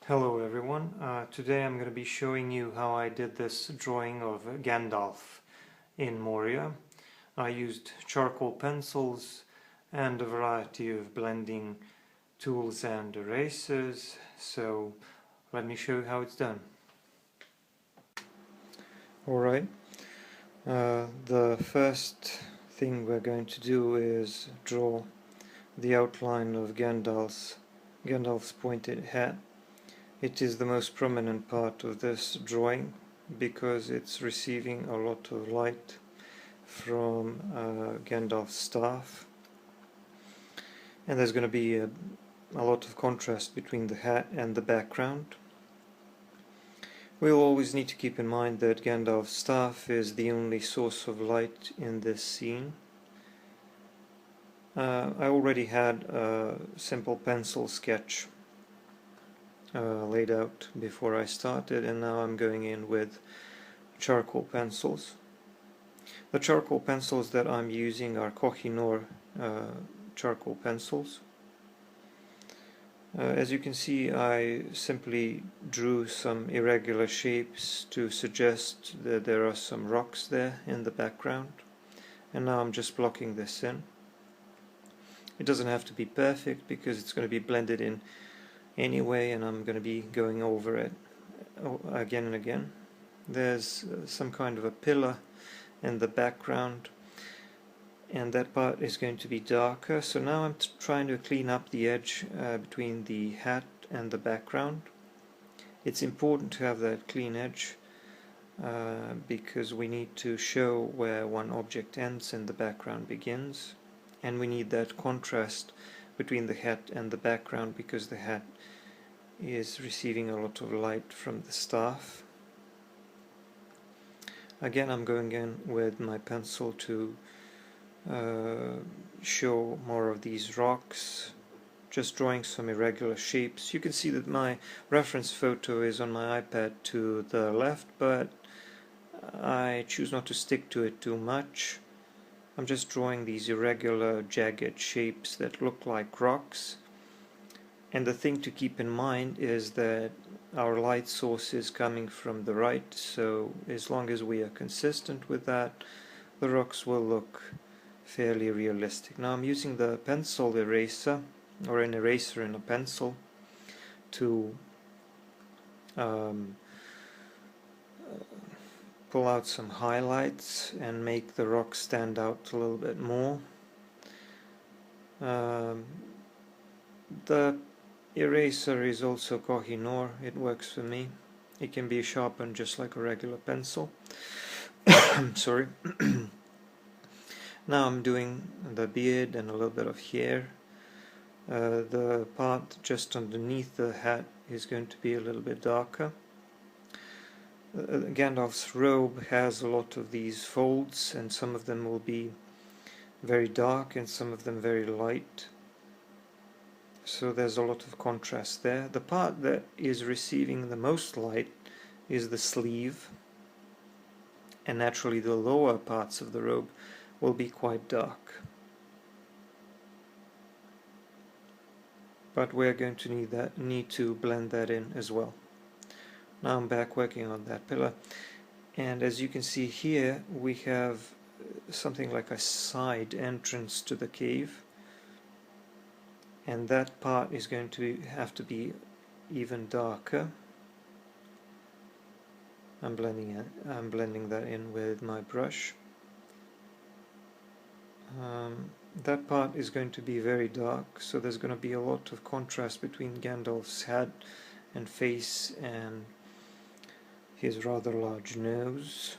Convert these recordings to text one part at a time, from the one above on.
Hello everyone, today I'm going to be showing you how I did this drawing of Gandalf in Moria. I used charcoal pencils and a variety of blending tools and erasers, so let me show you how it's done. Alright, the first thing we're going to do is draw the outline of Gandalf's pointed hat. It is the most prominent part of this drawing because it's receiving a lot of light from Gandalf's staff, and there's going to be a lot of contrast between the hat and the background. We'll always need to keep in mind that Gandalf's staff is the only source of light in this scene. I already had a simple pencil sketch laid out before I started, and now I'm going in with charcoal pencils. The charcoal pencils that I'm using are Koh-i-Noor charcoal pencils. As you can see, I simply drew some irregular shapes to suggest that there are some rocks there in the background, and now I'm just blocking this in. It doesn't have to be perfect because it's going to be blended in anyway, and I'm going to be going over it again and again. There's some kind of a pillar in the background, and that part is going to be darker. So now I'm trying to clean up the edge between the hat and the background. It's important to have that clean edge because we need to show where one object ends and the background begins, and we need that contrast between the hat and the background because the hat is receiving a lot of light from the staff. Again, I'm going in with my pencil to show more of these rocks, just drawing some irregular shapes. You can see that my reference photo is on my iPad to the left, but I choose not to stick to it too much. I'm just drawing these irregular jagged shapes that look like rocks. And the thing to keep in mind is that our light source is coming from the right, so as long as we are consistent with that, the rocks will look fairly realistic. Now I'm using the pencil eraser, or an eraser and a pencil, to pull out some highlights and make the rock stand out a little bit more. The eraser is also Koh-i-Noor. It works for me. It can be sharpened just like a regular pencil. Sorry. Now I'm doing the beard and a little bit of hair. The part just underneath the hat is going to be a little bit darker. Gandalf's robe has a lot of these folds, and some of them will be very dark and some of them very light. So there's a lot of contrast there. The part that is receiving the most light is the sleeve, and naturally the lower parts of the robe will be quite dark. But we're going to need to blend that in as well. Now I'm back working on that pillar, and as you can see here we have something like a side entrance to the cave, and that part is going to have to be even darker. I'm blending that in with my brush. That part is going to be very dark, so there's going to be a lot of contrast between Gandalf's head and face and his rather large nose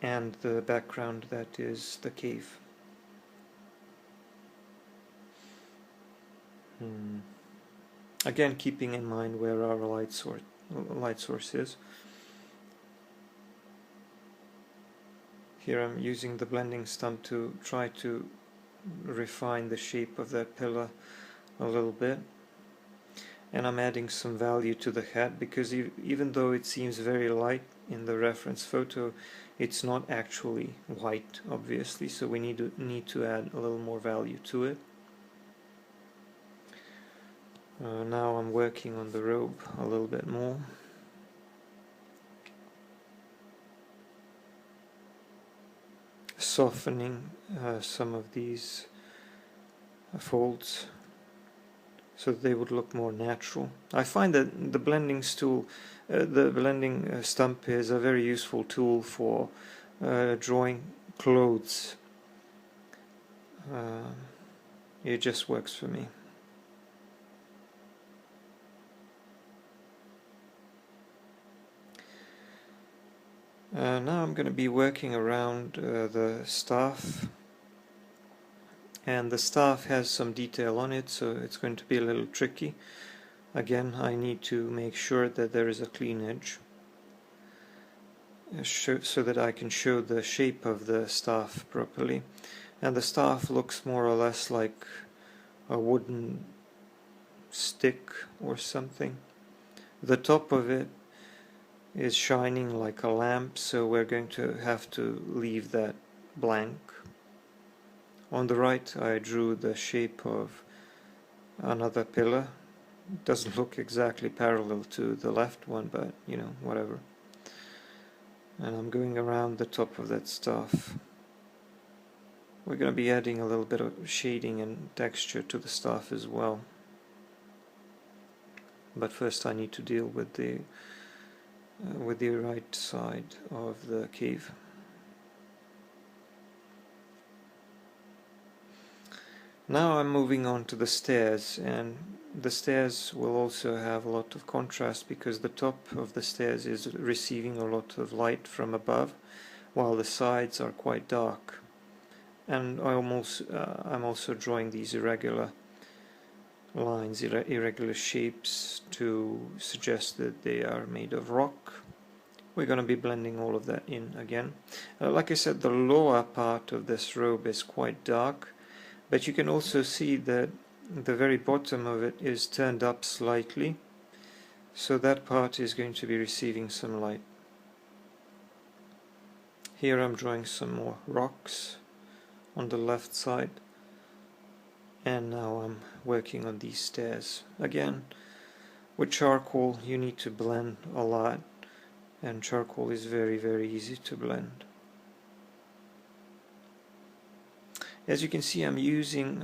and the background that is the cave. Again, keeping in mind where our light source is. Here I'm using the blending stump to try to refine the shape of that pillar a little bit. And I'm adding some value to the hat because even though it seems very light in the reference photo, it's not actually white, obviously, so we need to add a little more value to it. Now I'm working on the robe a little bit more. Softening some of these folds so that they would look more natural. I find that the blending tool, the blending stump is a very useful tool for drawing clothes. It just works for me. Now I'm going to be working around the staff, and the staff has some detail on it, so it's going to be a little tricky. Again, I need to make sure that there is a clean edge so that I can show the shape of the staff properly. And the staff looks more or less like a wooden stick or something. The top of it is shining like a lamp, so we're going to have to leave that blank. On the right I drew the shape of another pillar. It doesn't look exactly parallel to the left one, but you know, whatever. And I'm going around the top of that staff. We're going to be adding a little bit of shading and texture to the staff as well. But first I need to deal with the right side of the cave. Now I'm moving on to the stairs, and the stairs will also have a lot of contrast because the top of the stairs is receiving a lot of light from above, while the sides are quite dark. And I'm also drawing these irregular lines, irregular shapes to suggest that they are made of rock. We're going to be blending all of that in again. Like I said, the lower part of this robe is quite dark, but you can also see that the very bottom of it is turned up slightly, so that part is going to be receiving some light. Here I'm drawing some more rocks on the left side, and now I'm working on these stairs. Again, with charcoal you need to blend a lot, and charcoal is very, very easy to blend. As you can see, I'm using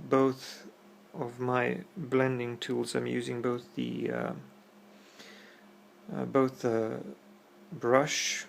both of my blending tools. I'm using both the brushes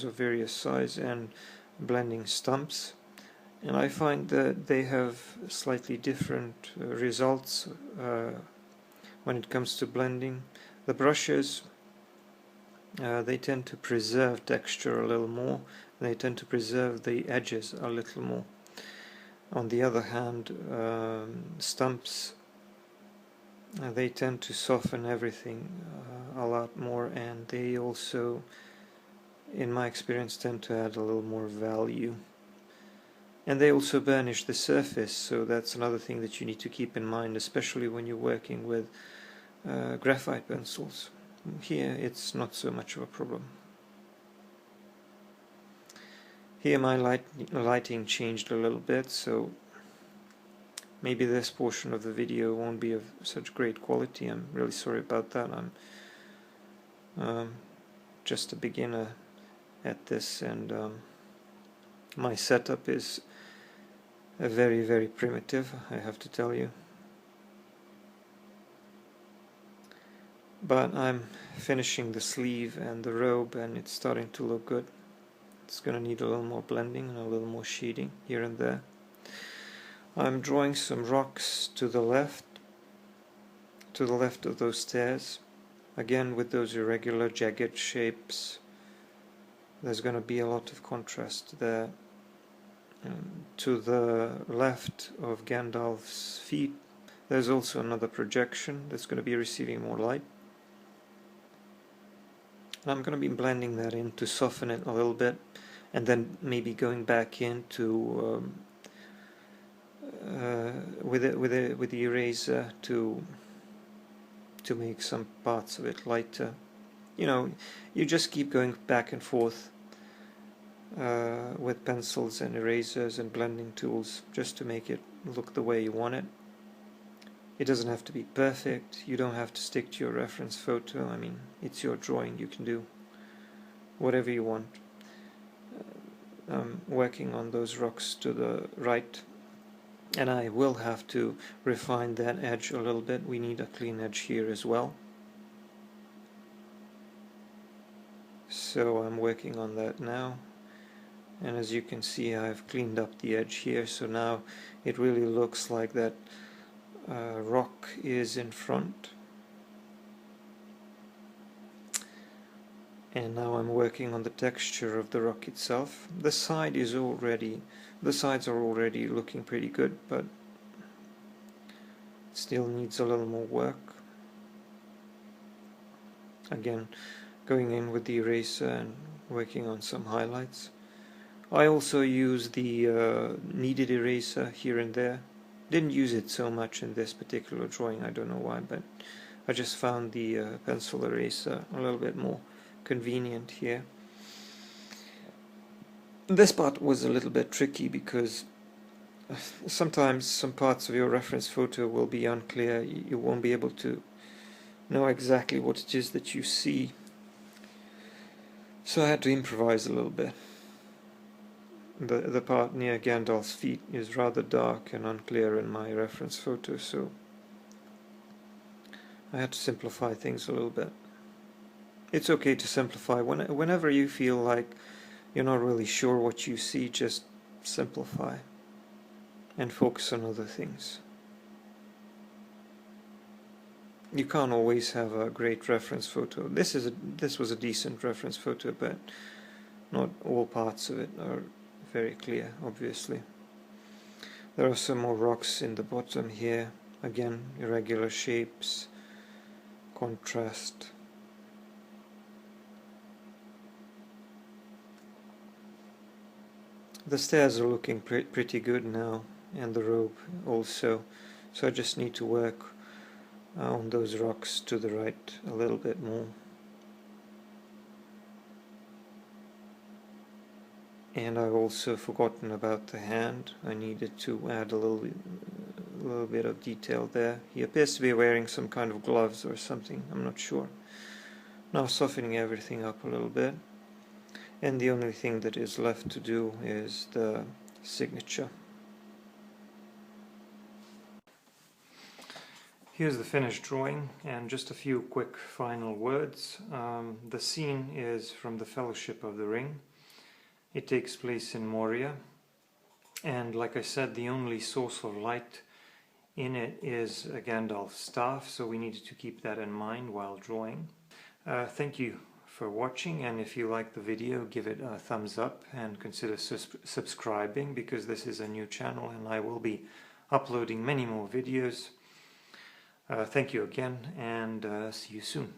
of various size and blending stumps, and I find that they have slightly different results when it comes to blending. The brushes, they tend to preserve texture a little more, and they tend to preserve the edges a little more. On the other hand, stumps, they tend to soften everything a lot more, and they also, in my experience, tend to add a little more value. And they also burnish the surface, so that's another thing that you need to keep in mind, especially when you're working with graphite pencils. Here it's not so much of a problem. Here my lighting changed a little bit, so maybe this portion of the video won't be of such great quality. I'm really sorry about that. I'm just a beginner at this, and my setup is very, very primitive, I have to tell you. But I'm finishing the sleeve and the robe, and it's starting to look good. It's going to need a little more blending and a little more shading here and there. I'm drawing some rocks to the left of those stairs, again with those irregular jagged shapes. There's going to be a lot of contrast there. To the left of Gandalf's feet there's also another projection that's going to be receiving more light. And I'm going to be blending that in to soften it a little bit, and then maybe going back into with the eraser to make some parts of it lighter. You know, you just keep going back and forth with pencils and erasers and blending tools just to make it look the way you want it. It doesn't have to be perfect, you don't have to stick to your reference photo. I mean, it's your drawing, you can do whatever you want. I'm working on those rocks to the right, and I will have to refine that edge a little bit. We need a clean edge here as well. So I'm working on that now, and as you can see, I've cleaned up the edge here, so now it really looks like that rock is in front. And now I'm working on the texture of the rock itself. The sides are already looking pretty good, but it still needs a little more work. Again, going in with the eraser and working on some highlights. I also use the kneaded eraser here and there. Didn't use it so much in this particular drawing, I don't know why, but I just found the pencil eraser a little bit more convenient here. This part was a little bit tricky because sometimes some parts of your reference photo will be unclear. You won't be able to know exactly what it is that you see. So I had to improvise a little bit. The part near Gandalf's feet is rather dark and unclear in my reference photo, so I had to simplify things a little bit. It's okay to simplify. Whenever you feel like you're not really sure what you see, just simplify and focus on other things. You can't always have a great reference photo. This was a decent reference photo, but not all parts of it are very clear, obviously. There are some more rocks in the bottom here. Again, irregular shapes, contrast. The stairs are looking pretty good now, and the robe also, so I just need to work on those rocks to the right a little bit more. And I've also forgotten about the hand. I needed to add a little bit of detail there. He appears to be wearing some kind of gloves or something, I'm not sure. Now softening everything up a little bit. And the only thing that is left to do is the signature. Here's the finished drawing, and just a few quick final words. The scene is from the Fellowship of the Ring. It takes place in Moria, and like I said, the only source of light in it is a Gandalf staff, so we needed to keep that in mind while drawing. Thank you for watching, and if you like the video, give it a thumbs up and consider subscribing, because this is a new channel and I will be uploading many more videos. Thank you again, and see you soon.